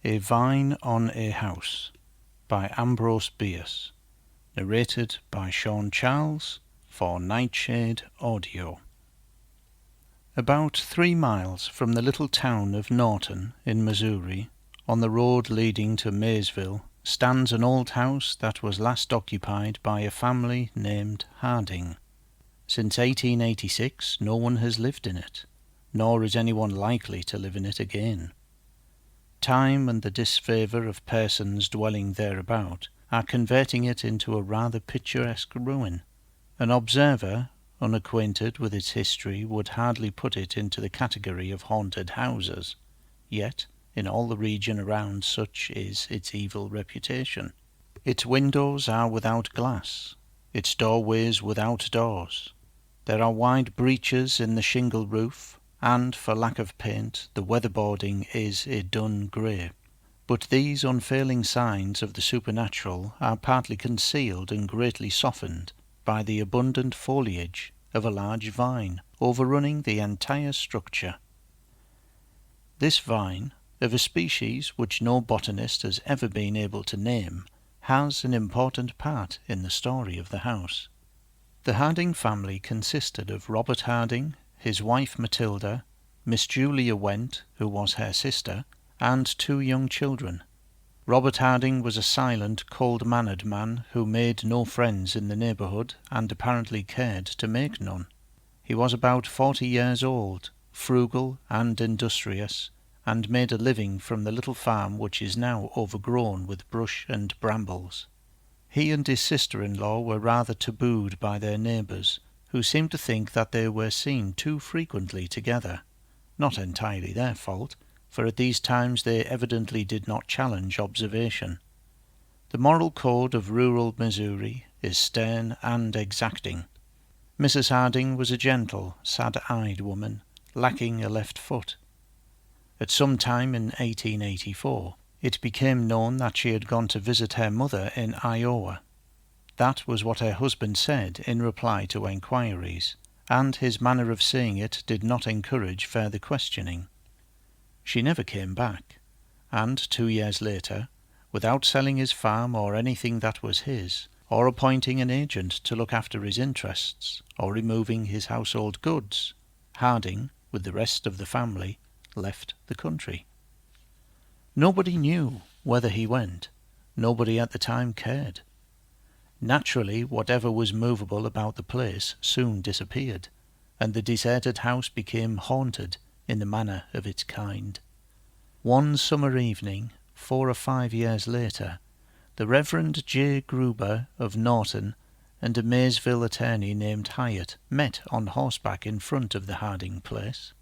A Vine on a House by Ambrose Bierce. Narrated by Sean Charles for Nightshade Audio. About 3 miles from the little town of Norton in Missouri, on the road leading to Maysville, stands an old house that was last occupied by a family named Harding. Since 1886 no one has lived in it, nor is anyone likely to live in it again. Time and the disfavour of persons dwelling thereabout are converting it into a rather picturesque ruin. An observer, unacquainted with its history, would hardly put it into the category of haunted houses, yet in all the region around such is its evil reputation. Its windows are without glass, its doorways without doors. There are wide breaches in the shingle roof, and, for lack of paint, the weatherboarding is a dun grey. But these unfailing signs of the supernatural are partly concealed and greatly softened by the abundant foliage of a large vine overrunning the entire structure. This vine, of a species which no botanist has ever been able to name, has an important part in the story of the house. The Harding family consisted of Robert Harding, his wife Matilda, Miss Julia Went, who was her sister, and 2 young children. Robert Harding was a silent, cold-mannered man who made no friends in the neighbourhood and apparently cared to make none. He was about 40 years old, frugal and industrious, and made a living from the little farm which is now overgrown with brush and brambles. He and his sister-in-law were rather tabooed by their neighbours, who seemed to think that they were seen too frequently together. Not entirely their fault, for at these times they evidently did not challenge observation. The moral code of rural Missouri is stern and exacting. Mrs. Harding was a gentle, sad-eyed woman, lacking a left foot. At some time in 1884, it became known that she had gone to visit her mother in Iowa. That was what her husband said in reply to enquiries, and his manner of saying it did not encourage further questioning. She never came back, and 2 years later, without selling his farm or anything that was his, or appointing an agent to look after his interests, or removing his household goods, Harding, with the rest of the family, left the country. Nobody knew whether he went. Nobody at the time cared. Naturally, whatever was movable about the place soon disappeared, and the deserted house became haunted in the manner of its kind. One summer evening, 4 or 5 years later, the Reverend J. Gruber of Norton and a Maysville attorney named Hyatt met on horseback in front of the Harding place.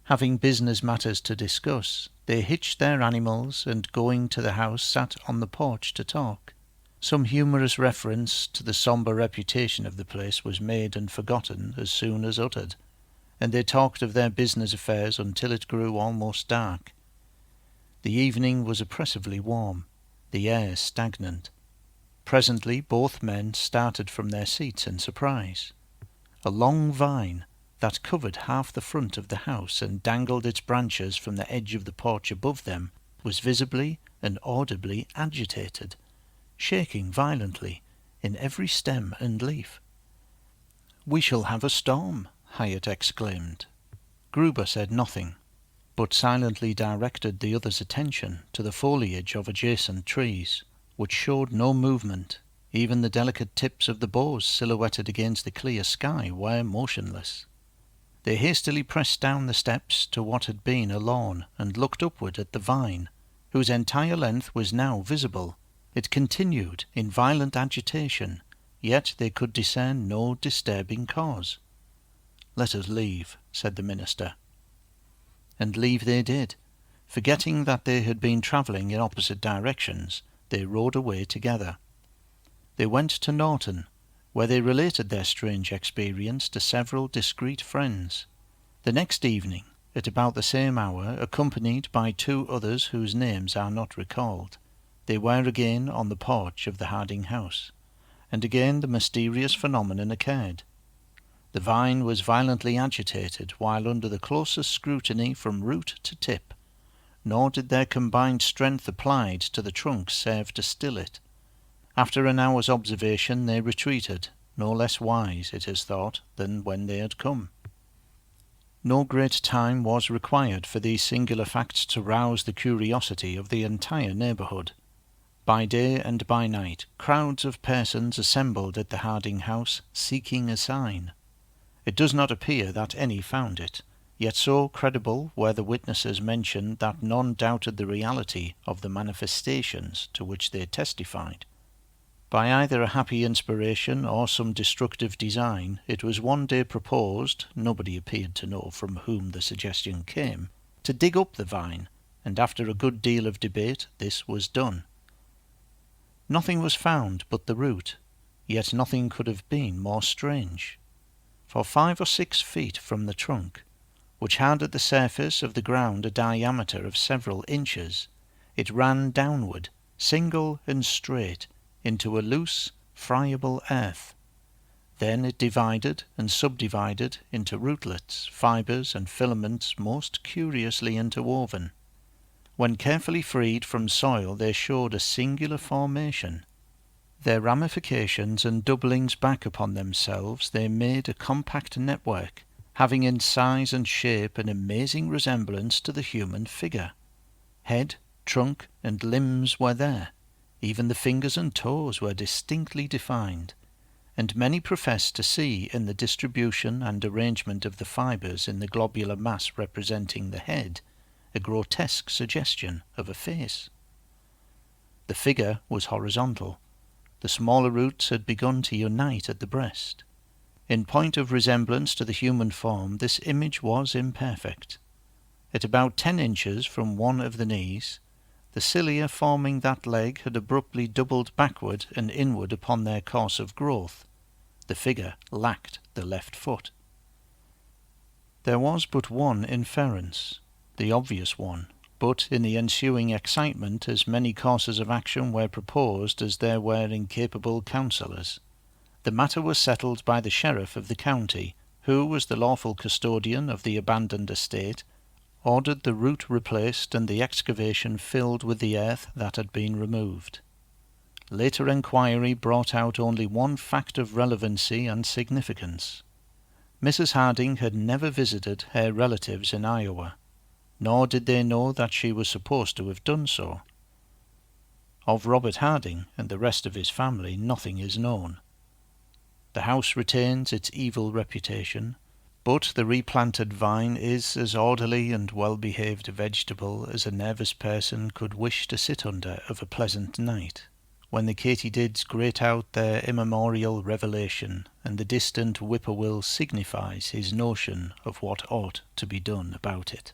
Having business matters to discuss, they hitched their animals and, going to the house, sat on the porch to talk. Some humorous reference to the sombre reputation of the place was made and forgotten as soon as uttered, and they talked of their business affairs until it grew almost dark. The evening was oppressively warm, the air stagnant. Presently both men started from their seats in surprise. A long vine that covered half the front of the house and dangled its branches from the edge of the porch above them was visibly and audibly agitated, shaking violently in every stem and leaf. "We shall have a storm," Hyatt exclaimed. Gruber said nothing, but silently directed the other's attention to the foliage of adjacent trees, which showed no movement. Even the delicate tips of the boughs silhouetted against the clear sky were motionless. They hastily pressed down the steps to what had been a lawn and looked upward at the vine, whose entire length was now visible. It continued in violent agitation, yet they could discern no disturbing cause. "Let us leave," said the minister. And leave they did. Forgetting that they had been travelling in opposite directions, they rode away together. They went to Norton, where they related their strange experience to several discreet friends. The next evening, at about the same hour, accompanied by 2 others whose names are not recalled, they were again on the porch of the Harding house, and again the mysterious phenomenon occurred. The vine was violently agitated, while under the closest scrutiny from root to tip, nor did their combined strength applied to the trunk serve to still it. After an hour's observation they retreated, no less wise, it is thought, than when they had come. No great time was required for these singular facts to rouse the curiosity of the entire neighbourhood. By day and by night, crowds of persons assembled at the Harding house, seeking a sign. It does not appear that any found it, yet so credible were the witnesses mentioned that none doubted the reality of the manifestations to which they testified. By either a happy inspiration or some destructive design, it was one day proposed, nobody appeared to know from whom the suggestion came, to dig up the vine, and after a good deal of debate this was done. Nothing was found but the root, yet nothing could have been more strange. For 5 or 6 feet from the trunk, which had at the surface of the ground a diameter of several inches, it ran downward, single and straight, into a loose, friable earth. Then it divided and subdivided into rootlets, fibres, and filaments most curiously interwoven. When carefully freed from soil they showed a singular formation. Their ramifications and doublings back upon themselves they made a compact network, having in size and shape an amazing resemblance to the human figure. Head, trunk, and limbs were there. Even the fingers and toes were distinctly defined, and many professed to see in the distribution and arrangement of the fibres in the globular mass representing the head a grotesque suggestion of a face. The figure was horizontal. The smaller roots had begun to unite at the breast. In point of resemblance to the human form, this image was imperfect. At about 10 inches from one of the knees, the cilia forming that leg had abruptly doubled backward and inward upon their course of growth. The figure lacked the left foot. There was but one inference, the obvious one, but in the ensuing excitement as many courses of action were proposed as there were incapable counsellors. The matter was settled by the sheriff of the county, who, as the lawful custodian of the abandoned estate, ordered the root replaced and the excavation filled with the earth that had been removed. Later enquiry brought out only one fact of relevancy and significance. Mrs. Harding had never visited her relatives in Iowa, nor did they know that she was supposed to have done so. Of Robert Harding and the rest of his family nothing is known. The house retains its evil reputation, but the replanted vine is as orderly and well-behaved a vegetable as a nervous person could wish to sit under of a pleasant night, when the katydids grate out their immemorial revelation, and the distant whippoorwill signifies his notion of what ought to be done about it.